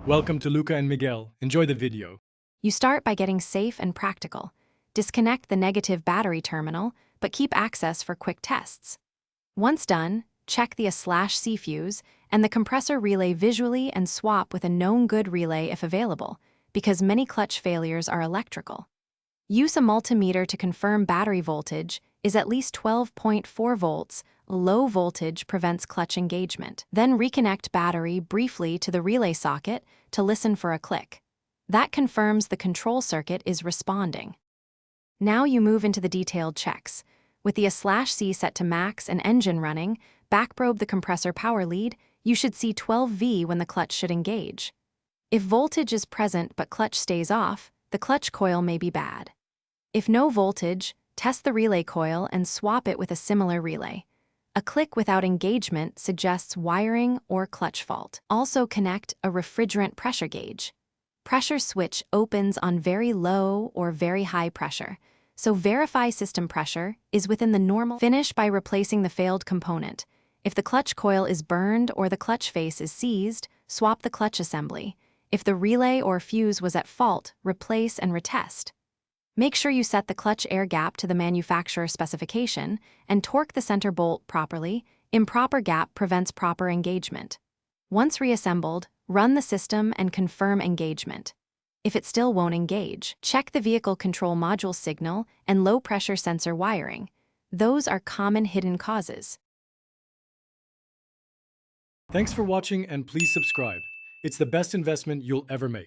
Welcome to Luca and Miguel. Enjoy the video. You start by getting safe and practical. Disconnect the negative battery terminal, but keep access for quick tests. Once done, check the A/C fuse and the compressor relay visually and swap with a known good relay if available, because many clutch failures are electrical. Use a multimeter to confirm battery voltage is at least 12.4 volts. Low voltage prevents clutch engagement. Then reconnect battery briefly to the relay socket to listen for a click. That confirms the control circuit is responding. Now you move into the detailed checks. With the A/C set to max and engine running, backprobe the compressor power lead. You should see 12V when the clutch should engage. If voltage is present but clutch stays off, the clutch coil may be bad. If no voltage, test the relay coil and swap it with a similar relay. A click without engagement suggests wiring or clutch fault. Also connect a refrigerant pressure gauge. Pressure switch opens on very low or very high pressure, so verify system pressure is within the normal. Finish by replacing the failed component. If the clutch coil is burned or the clutch face is seized, swap the clutch assembly. If the relay or fuse was at fault, replace and retest. Make sure you set the clutch air gap to the manufacturer specification and torque the center bolt properly. Improper gap prevents proper engagement. Once reassembled, run the system and confirm engagement. If it still won't engage, check the vehicle control module signal and low-pressure sensor wiring. Those are common hidden causes. Thanks for watching and please subscribe. It's the best investment you'll ever make.